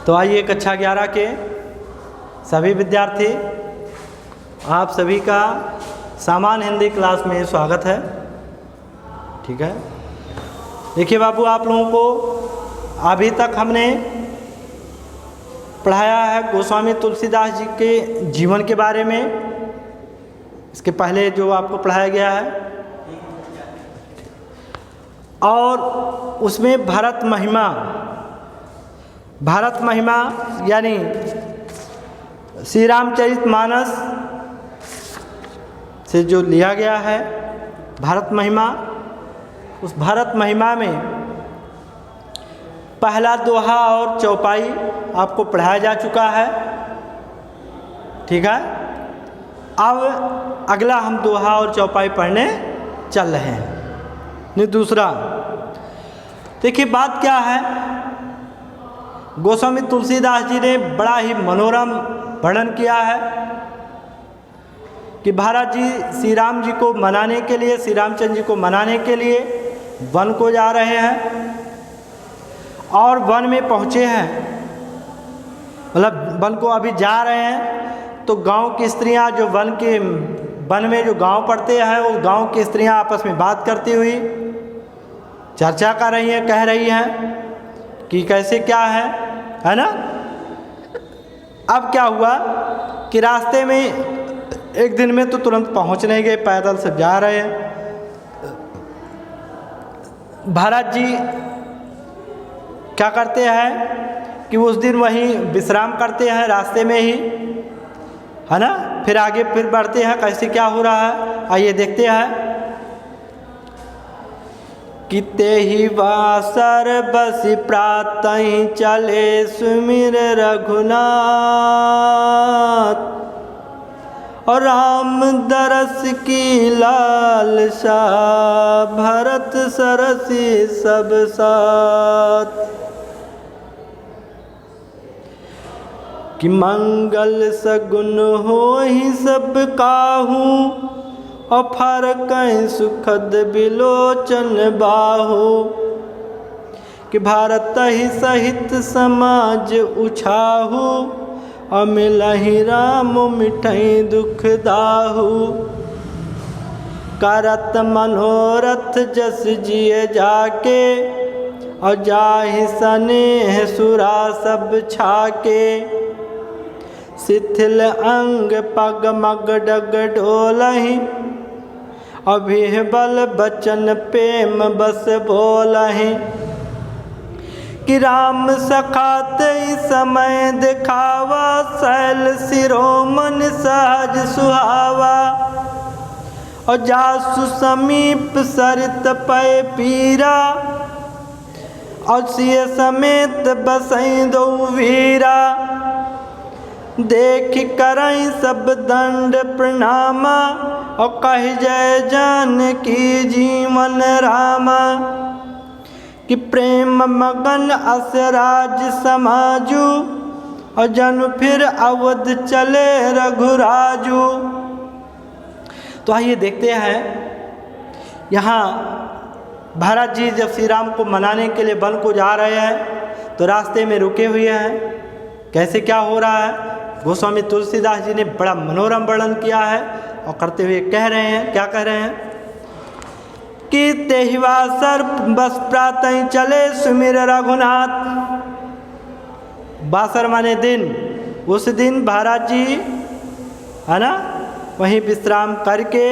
तो आइए कक्षा 11 के सभी विद्यार्थी, आप सभी का सामान्य हिंदी क्लास में स्वागत है। ठीक है, देखिए बाबू, आप लोगों को अभी तक हमने पढ़ाया है गोस्वामी तुलसीदास जी के जीवन के बारे में। इसके पहले जो आपको पढ़ाया गया है, और उसमें भरत महिमा यानी श्री रामचरितमानस से जो लिया गया है भरत महिमा, उस भरत महिमा में पहला दोहा और चौपाई आपको पढ़ाया जा चुका है। ठीक है, अब अगला हम दोहा और चौपाई पढ़ने चल रहे हैं। नहीं, दूसरा देखिए बात क्या है, गोस्वामी तुलसीदास जी ने बड़ा ही मनोरम वर्णन किया है कि भारत जी श्री राम जी को मनाने के लिए, श्री रामचंद्र जी को मनाने के लिए वन को जा रहे हैं और वन में पहुँचे हैं, मतलब वन को अभी जा रहे हैं। तो गांव की स्त्रियां जो वन में जो गांव पड़ते हैं, उस गांव की स्त्रियां आपस में बात करती हुई चर्चा कर रही हैं, कह रही हैं कि कैसे क्या है ना। अब क्या हुआ कि रास्ते में एक दिन में तो तुरंत पहुंच नहीं गए, पैदल से जा रहे हैं। भरत जी क्या करते हैं कि उस दिन वहीं विश्राम करते हैं रास्ते में ही, है ना। फिर आगे फिर बढ़ते हैं, कैसे क्या हो रहा है आइए देखते हैं। किते ही वासर बसी प्रातः चले सुमिर रघुनाथ, और राम दरस की लालसा भरत सरसी सब साथ। कि मंगल सगुन हो ही सब काहू, और फरक सुखद बिलोचन बाहु। कि भारत ही सहित समाज उछाहू, और मिलहि राम मिठई दुख दाहू। करत मनोरथ जस जिय जाके, और जाहि सनेह सुरा सब छाके। शिथिल अंग पग मग डग ढोलहि, अभिबल बचन प्रेम बस बोलहि। कि राम सखात समय दिखावा, शैल शिरोमन सहज सुहावा। और जासु समीप सरित पय पीरा, और सिय समेत बसई दो वीरा। देख करई सब दंड प्रणामा, और कह जय जानकी जीवन रामा। कि प्रेम मगन असराज समाजू, और जन फिर अवध चले रघुराजू। तो आइए देखते हैं, यहाँ भरत जी जब श्री राम को मनाने के लिए वन को जा रहे हैं तो रास्ते में रुके हुए हैं। कैसे क्या हो रहा है, गोस्वामी तुलसीदास जी ने बड़ा मनोरम वर्णन किया है और करते हुए कह रहे हैं, क्या कह रहे हैं कि तेहिवासर बस प्रातः चले सुमिर रघुनाथ। बासर माने दिन, उस दिन भारत जी है ना वहीं विश्राम करके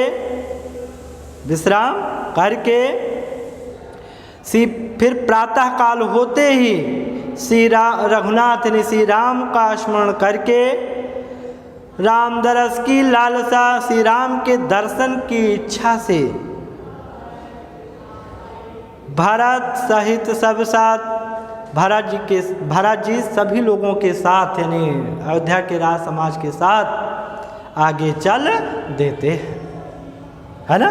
फिर प्रातः काल होते ही श्री रघुनाथ ने श्री राम का स्मरण करके राम दरस की लालसा, श्री राम के दर्शन की इच्छा से भारत सहित सब साथ भारत जी सभी लोगों के साथ यानी अयोध्या के राज समाज के साथ आगे चल देते हैं, है ना।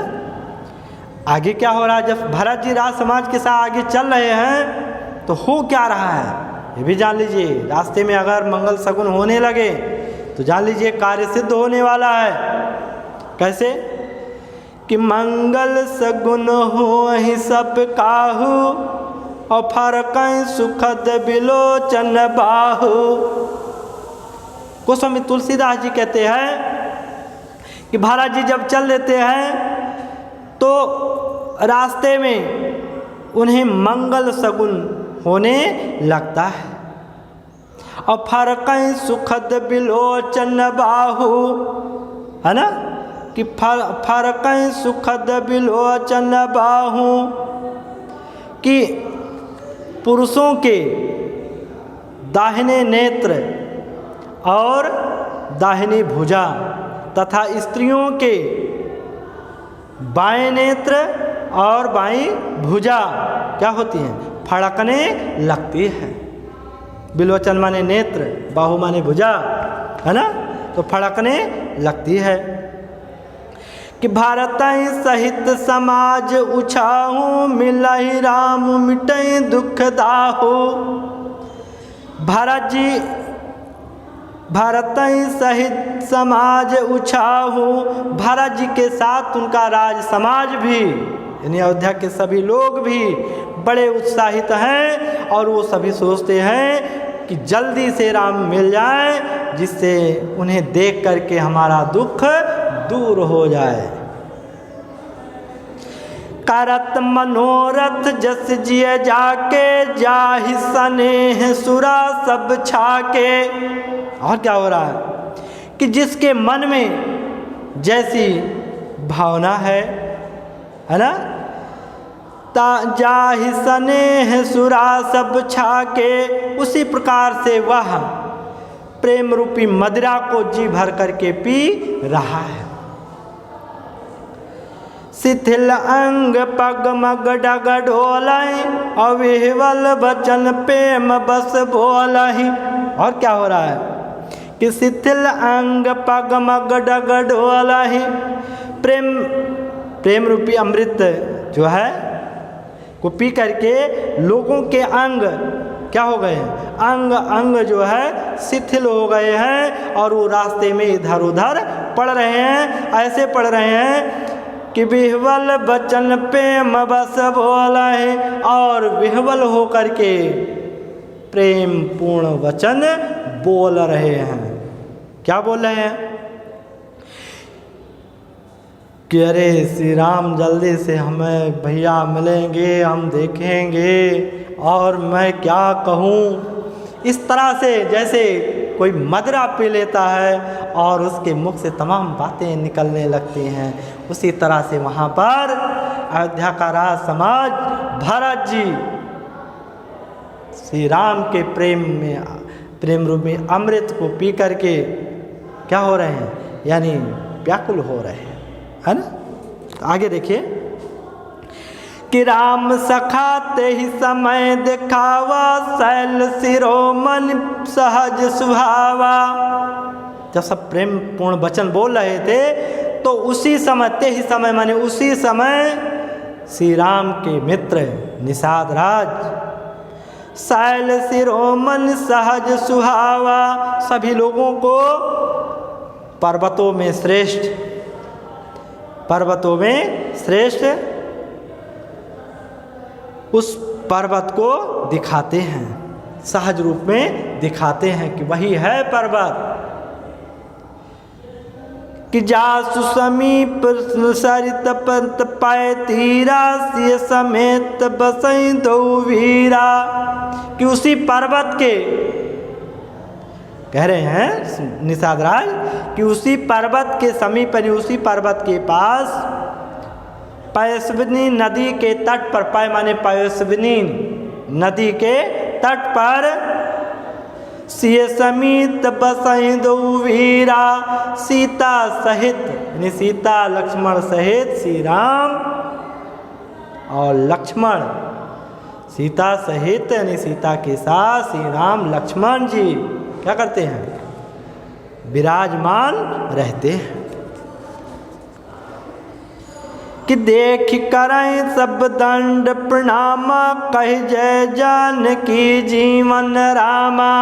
आगे क्या हो रहा है, जब भरत जी राज समाज के साथ आगे चल रहे हैं तो हो क्या रहा है ये भी जान लीजिए। रास्ते में अगर मंगल शगुन होने लगे तो जान लीजिए कार्य सिद्ध होने वाला है। कैसे कि मंगल सगुन हो ही सब काहू, और फरकैं सुखद बिलोचन बाहु। गोस्वामी तुलसीदास जी कहते हैं कि महाराज जी जब चल देते हैं तो रास्ते में उन्हें मंगल शगुन होने लगता है। और फरकैं सुखद बिलोचन बाहु, है ना, कि फरकैं सुखद बिलोचन बाहु, कि पुरुषों के दाहिने नेत्र और दाहिनी भुजा तथा स्त्रियों के बाएं नेत्र और बाईं भुजा क्या होती हैं, फड़कने लगती है। बिलोचन माने नेत्र, बाहु माने भुजा, है ना, तो फड़कने लगती है। कि भारत सहित समाज उछाहू, मिलहि राम मिटै दुख दाहू। भारत जी, भारत सहित समाज उछाहू, भारत जी के साथ उनका राज समाज भी, यानी अयोध्या के सभी लोग भी बड़े उत्साहित हैं और वो सभी सोचते हैं कि जल्दी से राम मिल जाए, जिससे उन्हें देख करके हमारा दुख दूर हो जाए। करत मनोरथ जस जिय जाके, जाहि सनेह सुरा सब छाके। और क्या हो रहा है कि जिसके मन में जैसी भावना है ना, जाहि सनेह सुरा सब छाके, उसी प्रकार से वह प्रेम रूपी मदिरा को जी भर करके पी रहा है। शिथिल अंग पग मग डग ढोलहि, अविह्वल बचन प्रेम बस बोलहि। और क्या हो रहा है कि शिथिल अंग पग मग डग ढोलहि, प्रेम रूपी अमृत जो है को पी करके लोगों के अंग क्या हो गए हैं, अंग अंग जो है शिथिल हो गए हैं और वो रास्ते में इधर उधर पड़ रहे हैं। ऐसे पड़ रहे हैं कि विह्वल बचन प्रेम बस बोलहि, और विह्वल हो करके प्रेम पूर्ण वचन बोल रहे हैं। क्या बोल रहे हैं कि अरे श्री राम जल्दी से हमें भैया मिलेंगे, हम देखेंगे, और मैं क्या कहूँ। इस तरह से जैसे कोई मदिरा पी लेता है और उसके मुख से तमाम बातें निकलने लगती हैं, उसी तरह से वहाँ पर अयोध्या का राज समाज भरत जी श्री राम के प्रेम रूप में अमृत को पी करके क्या हो रहे हैं, यानी व्याकुल हो रहे हैं, है ना। तो आगे देखिए कि राम सखाते ही समय दिखावा, शैल शिरोमणि सहज सुहावा। जब सब प्रेम पूर्ण वचन बोल रहे थे तो उसी समय, ते ही समय माने उसी समय श्री राम के मित्र निषाद राज, शैल शिरोमणि सहज सुहावा, सभी लोगों को पर्वतों में श्रेष्ठ उस पर्वत को दिखाते हैं, सहज रूप में दिखाते हैं कि वही है पर्वत। कि जासु समीप सरित पंत पाए तीरा, सिय समेत बसई दो वीरा। कि उसी पर्वत के कह रहे हैं निषाद राज कि उसी पर्वत के समीप, उसी पर्वत के पास पयस्विनी नदी के तट पर, पय माने पयस्विनी नदी के तट पर, सिय समीत बसहि दो वीरा, सीता सहित यानी सीता लक्ष्मण सहित श्री राम और लक्ष्मण, सीता सहित यानी सीता के साथ श्री राम लक्ष्मण जी क्या करते हैं, विराजमान रहते हैं। कि देख करें सब दंड प्रणामा, कह जय जानकी जीवन रामा।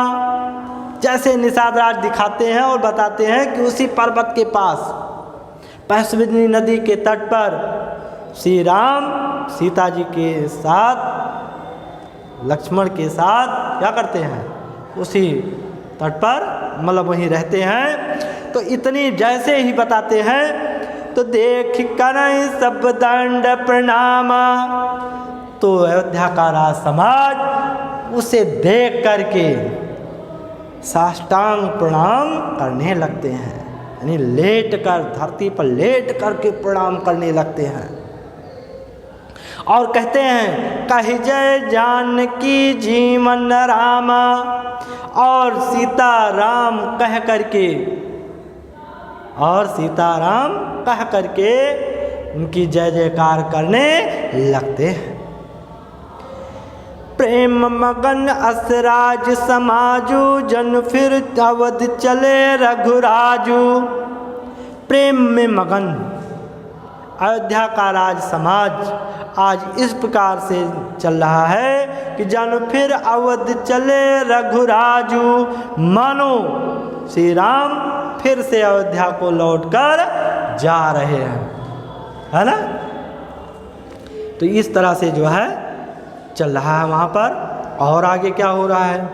जैसे निषाद राज दिखाते हैं और बताते हैं कि उसी पर्वत के पास पयस्विनी नदी के तट पर श्री राम सीता जी के साथ लक्ष्मण के साथ क्या करते हैं, उसी तट पर मतलब वहीं रहते हैं। तो इतनी जैसे ही बताते हैं तो देख कर सब दंड प्रणाम, तो अयोध्या का राज समाज उसे देख करके साष्टांग प्रणाम करने लगते हैं, यानी लेट कर, धरती पर लेट करके प्रणाम करने लगते हैं और कहते हैं कहि जय जानकी जीवन रामा, और सीता राम कह करके, और सीताराम कह करके उनकी जय जयकार करने लगते हैं। प्रेम मगन असराज समाजू, जन फिर अवध चले रघुराजू। प्रेम में मगन अयोध्या का राज समाज आज इस प्रकार से चल रहा है कि जन फिर अवध चले रघुराजू, मानो श्री राम फिर से अयोध्या को लौटकर जा रहे हैं, है ना। तो इस तरह से जो है चल रहा है वहाँ पर। और आगे क्या हो रहा है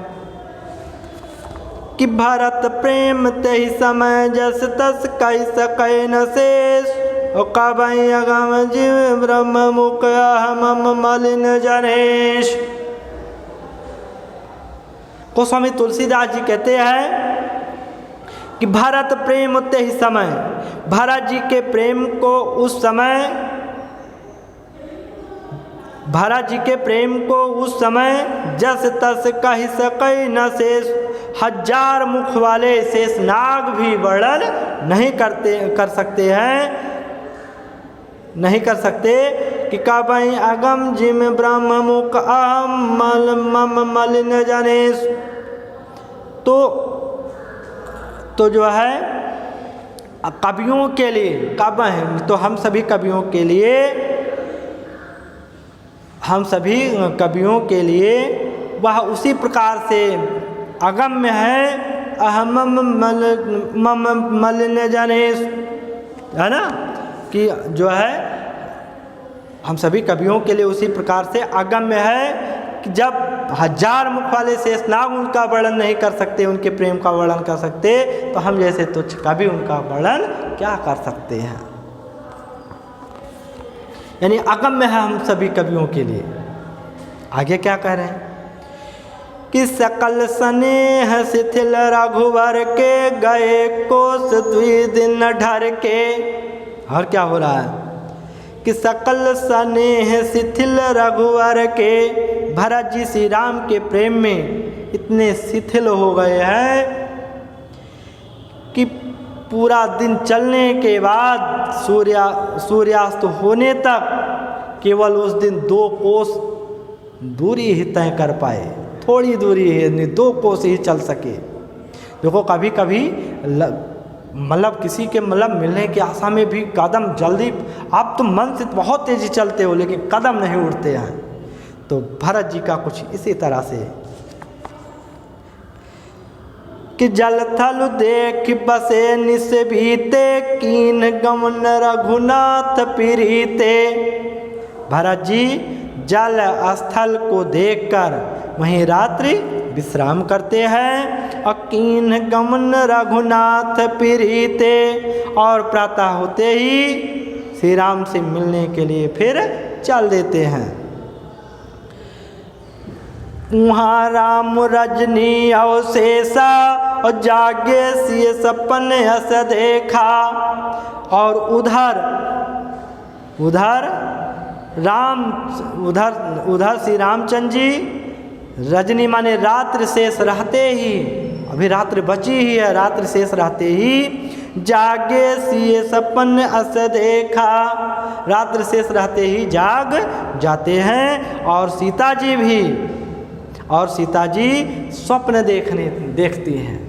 कि भरत प्रेम तेहि समय जस तस कहि सकै न शेष, कबई अगम जीव ब्रह्म मुख हम मलिन जनेश। गोस्वामी तुलसीदास जी कहते हैं कि भरत प्रेम तेहि समय, भरत जी के प्रेम को उस समय, भरत जी के प्रेम को उस समय जस तस कहि सकै न शेष, हजार मुख वाले शेषनाग भी वर्णन नहीं कर सकते हैं, नहीं कर सकते कि कबई अगम जिम ब्रह्म मुख अहम मम मलिन जनेश। तो जो है कवियों के लिए, काव्य है तो हम सभी कवियों के लिए, हम सभी कवियों के लिए वह उसी प्रकार से अगम्य है, अहम मम मलिन जनेश, है ना, कि जो है हम सभी कवियों के लिए उसी प्रकार से अगम्य है कि जब हजार मुख वाले शेषनाग उनका वर्णन नहीं कर सकते, उनके प्रेम का वर्णन कर सकते, तो हम जैसे तुच्छ कवि उनका वर्णन क्या कर सकते हैं। यानी अगम्य है हम सभी कवियों के लिए। आगे क्या कह रहे हैं कि सकल स्नेह शिथिल रघुवर के, गए कोस द्विदिन ढर के। और क्या हो रहा है कि सकल स्नेह शिथिल रघुवर के, भरत जी श्री राम के प्रेम में इतने शिथिल हो गए हैं कि पूरा दिन चलने के बाद सूर्यास्त होने तक केवल उस दिन 2 कोस दूरी ही तय कर पाए, थोड़ी दूरी है, 2 कोस ही चल सके। देखो कभी कभी मतलब किसी के मतलब मिलने की आशा में भी कदम जल्दी, आप तो मन से बहुत तेजी चलते हो लेकिन कदम नहीं उठते हैं। तो भरत जी का कुछ इसी तरह से कि जल थल देख बसे निस भीते, कीन गमन रघुनाथ प्रीते। भरत जी जल स्थल को देखकर वहीं रात्रि विश्राम करते हैं। अकीन गमन रघुनाथ प्रीते, और प्रातः होते ही श्री राम से मिलने के लिए फिर चल देते हैं। वहाँ राम रजनी अवशेषा, और जागे सिय सपन हस देखा। और उधर श्री रामचंद्र जी रजनी माने रात्रि शेष रहते ही, अभी रात्रि बची ही है, रात्रि शेष रहते ही जागे सिए सपन अस देखा, रात्रि शेष रहते ही जाग जाते हैं। और सीता जी स्वप्न देखती हैं,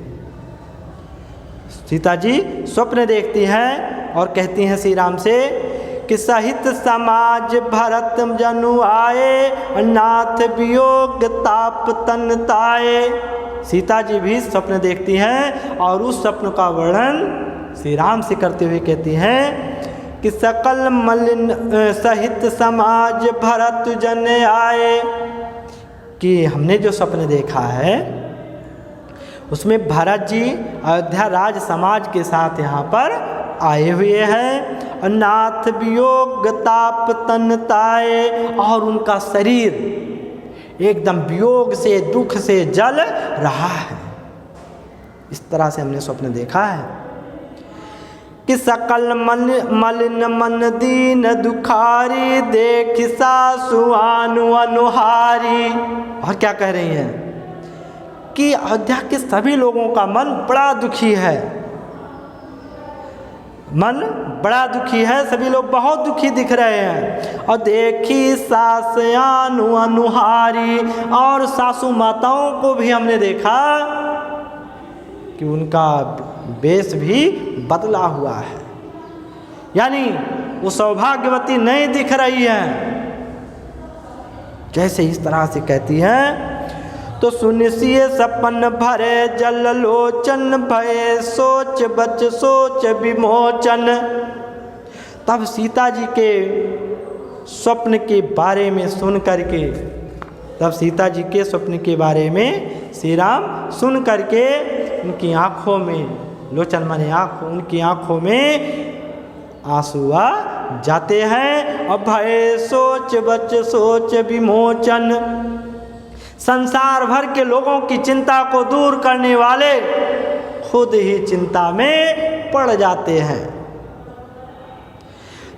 सीता जी स्वप्न देखती हैं और कहती हैं श्री राम से कि सहित समाज भरत जनु आए, नाथ वियोग ताप तन ताए। सीता जी भी स्वप्न देखती हैं और उस स्वप्न का वर्णन श्री राम से करते हुए कहती हैं कि सकल मलिन सहित समाज भरत जन आए, कि हमने जो स्वप्न देखा है उसमें भरत जी अयोध्या राज समाज के साथ यहाँ पर आए हुए हैं और नाथ वियोग ताप तनताए, और उनका शरीर एकदम वियोग से दुख से जल रहा है। इस तरह से हमने स्वप्न देखा है कि सकल मन मलिन मन दीन दुखारी देख सासु आनु अनुहारी। और क्या कह रही हैं कि अयोध्या के सभी लोगों का मन बड़ा दुखी है, मन बड़ा दुखी है, सभी लोग बहुत दुखी दिख रहे हैं। और देखी सास आनु अनुहारी, और सासू माताओं को भी हमने देखा कि उनका वेश भी बदला हुआ है, यानी वो सौभाग्यवती नहीं दिख रही है। जैसे इस तरह से कहती हैं तो सुनिसिए सपन भरे जल लोचन भये सोच बच सोच विमोचन। तब सीता जी के स्वप्न के बारे में सुन करके, तब सीता जी के स्वप्न के बारे में श्री राम सुन करके उनकी आँखों में, लोचन माने आँखों, उनकी आँखों में आंसू आ जाते हैं। और भय सोच बच सोच विमोचन, संसार भर के लोगों की चिंता को दूर करने वाले खुद ही चिंता में पड़ जाते हैं।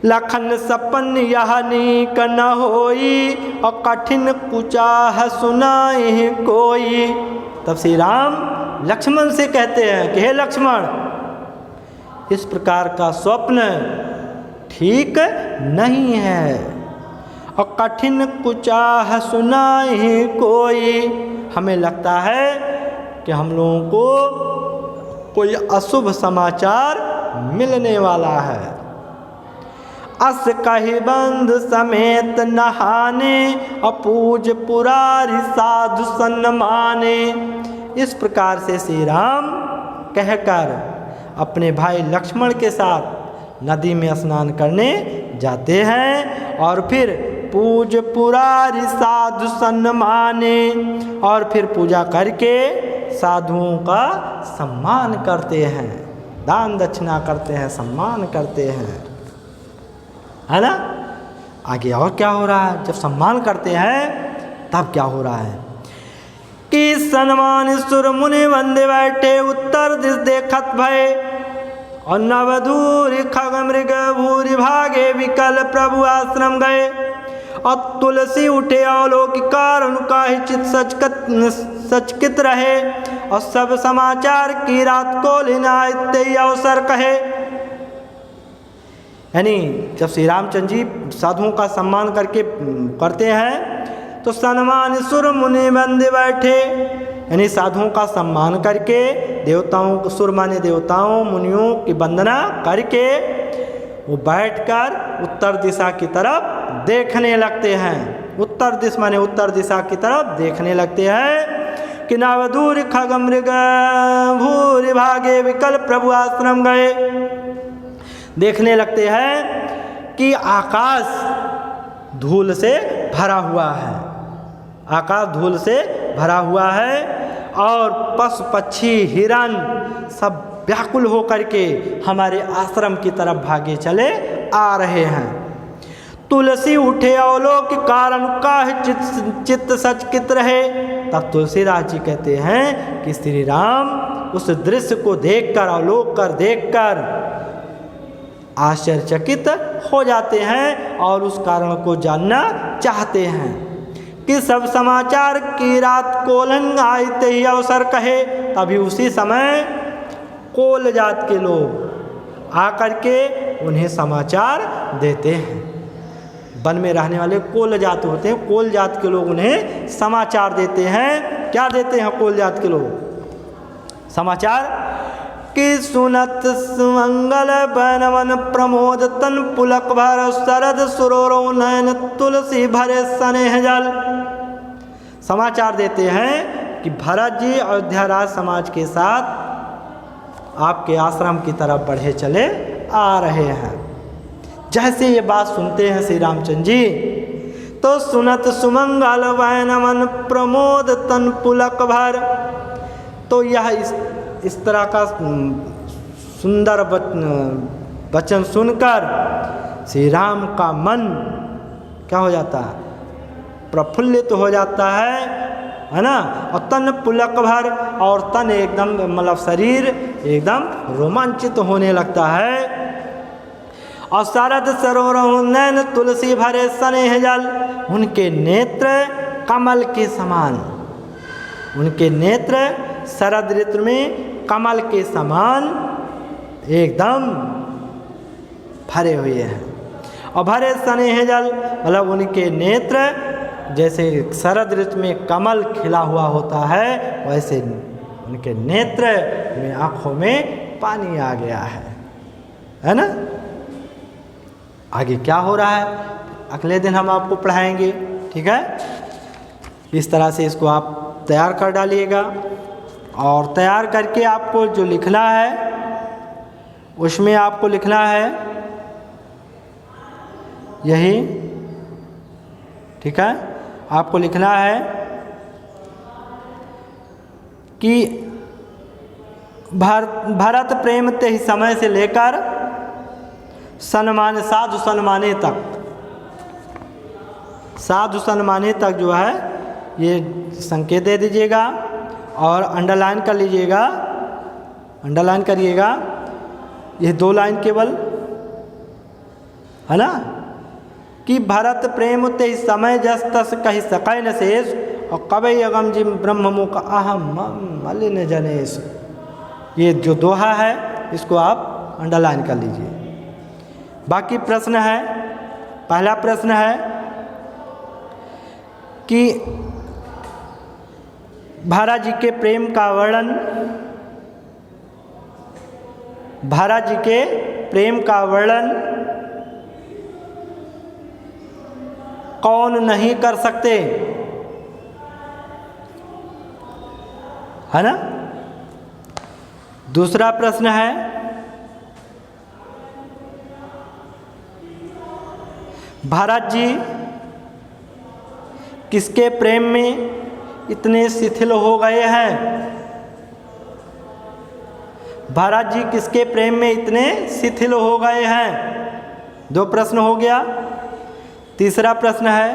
लखन सपन यह नीक न होई, और कठिन कुचाह सुनाई कोई। तब श्री राम लक्ष्मण से कहते हैं कि हे लक्ष्मण, इस प्रकार का स्वप्न ठीक नहीं है, और कठिन कुचाह सुनाई कोई। हमें लगता है कि हम लोगों को कोई अशुभ समाचार मिलने वाला है। अस कहि बंध समेत नहाने, अपूज पुरारी साधु सन्माने। इस प्रकार से श्री राम कहकर अपने भाई लक्ष्मण के साथ नदी में स्नान करने जाते हैं, और फिर पूज पुरारी साधु सन्माने, और फिर पूजा करके साधुओं का सम्मान करते हैं, दान दक्षिणा करते हैं, सम्मान करते हैं, है ना। आगे और क्या हो रहा है, जब सम्मान करते हैं तब क्या हो रहा है कि सन्मान सुर मुनि वंदे बैठे, उत्तर दिश देखत भय, और नवदूर खग मृग भूरि भागे, विकल प्रभु आश्रम गए। और तुलसी उठे अवलोकिकार, उनका ही चित सचकित रहे, और सब समाचार की रात को लेना इत्ते अवसर कहे। यानी जब श्री रामचंद्र जी साधुओं का सम्मान करते हैं तो सन्मान सुर मुनि बंदे बैठे, यानी साधुओं का सम्मान करके देवताओं को, सुर माने देवताओं मुनियों की वंदना करके वो बैठकर उत्तर दिशा की तरफ देखने लगते हैं। उत्तर दिश माने उत्तर दिशा की तरफ देखने लगते हैं कि नवदूर खग मृग भूरि भागे, विकल प्रभु आश्रम गए। देखने लगते हैं कि आकाश धूल से भरा हुआ है, आकाश धूल से भरा हुआ है, और पशु पक्षी हिरण सब व्याकुल होकर के हमारे आश्रम की तरफ भागे चले आ रहे हैं। तुलसी उठे अवलोक कारण का चित्त सचकित रहे। तब तुलसीदास जी कहते हैं कि श्री राम उस दृश्य को देखकर, अवलोक कर देखकर आश्चर्यचकित हो जाते हैं और उस कारण को जानना चाहते हैं कि सब समाचार की रात कोलन आते ही अवसर कहे। तभी उसी समय कोल जात के लोग आकर के उन्हें समाचार देते हैं। वन में रहने वाले कोल जात होते हैं, कोल जात के लोग उन्हें समाचार देते हैं। क्या देते हैं कोल जात के लोग समाचार कि सुनत सुमंगल बनवन प्रमोद तन पुलक भर, शरद सुरोरो नयन तुलसी भरे स्नेह जल। समाचार देते हैं कि भरत जी अयोध्या राज समाज के साथ आपके आश्रम की तरफ बढ़े चले आ रहे हैं। जैसे ये बात सुनते हैं श्री रामचंद्र जी तो सुनत सुमंगल वैन मन प्रमोद तन पुलक भर। तो यह इस तरह का सुंदर वचन सुनकर श्री राम का मन क्या हो जाता है, प्रफुल्लित हो जाता है ना। और तन पुलक भर, और तन एकदम मतलब शरीर एकदम रोमांचित होने लगता है। और शरद सरोवर नैन तुलसी भरे स्नेह जल, उनके नेत्र कमल के समान, उनके नेत्र शरद ऋतु में कमल के समान एकदम भरे हुए हैं। और भरे स्नेह जल मतलब उनके नेत्र जैसे शरद ऋतु में कमल खिला हुआ होता है, वैसे उनके नेत्र में आँखों में पानी आ गया है ना। आगे क्या हो रहा है अगले दिन हम आपको पढ़ाएंगे, ठीक है। इस तरह से इसको आप तैयार कर डालिएगा, और तैयार करके आपको जो लिखना है उसमें आपको लिखना है यही, ठीक है। आपको लिखना है कि भरत प्रेम ते ही समय से लेकर सन्मान साधु सन्माने तक, साधु सन्माने तक जो है ये संकेत दे दीजिएगा और अंडरलाइन कर लीजिएगा, अंडरलाइन करिएगा। ये 2 लाइन केवल है ना, कि भरत प्रेम ते समय जस तस कही सकै न शेष, और कवि अगम जिम ब्रह्म मुख अहम मलिन जनेश। ये जो दोहा है इसको आप अंडरलाइन कर लीजिए। बाकी प्रश्न है, पहला प्रश्न है कि भारत जी के प्रेम का वर्णन, भारत जी के प्रेम का वर्णन कौन नहीं कर सकते, है ना। दूसरा प्रश्न है भारत जी किसके प्रेम में इतने शिथिल हो गए हैं, भारत जी किसके प्रेम में इतने शिथिल हो गए हैं। 2 प्रश्न हो गया। तीसरा प्रश्न है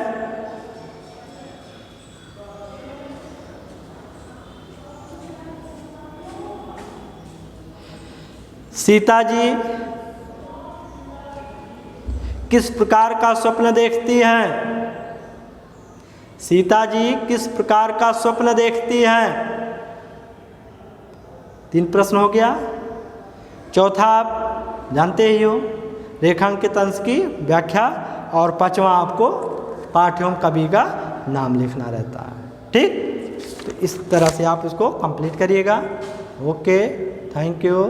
सीता जी किस प्रकार का स्वप्न देखती हैं, सीता जी किस प्रकार का स्वप्न देखती हैं। 3 प्रश्न हो गया। चौथा आप जानते ही हो रेखांकित अंश की व्याख्या, और 5वां आपको पाठ एवं कवि का नाम लिखना रहता है, ठीक। तो इस तरह से आप इसको कंप्लीट करिएगा। Okay, thank you.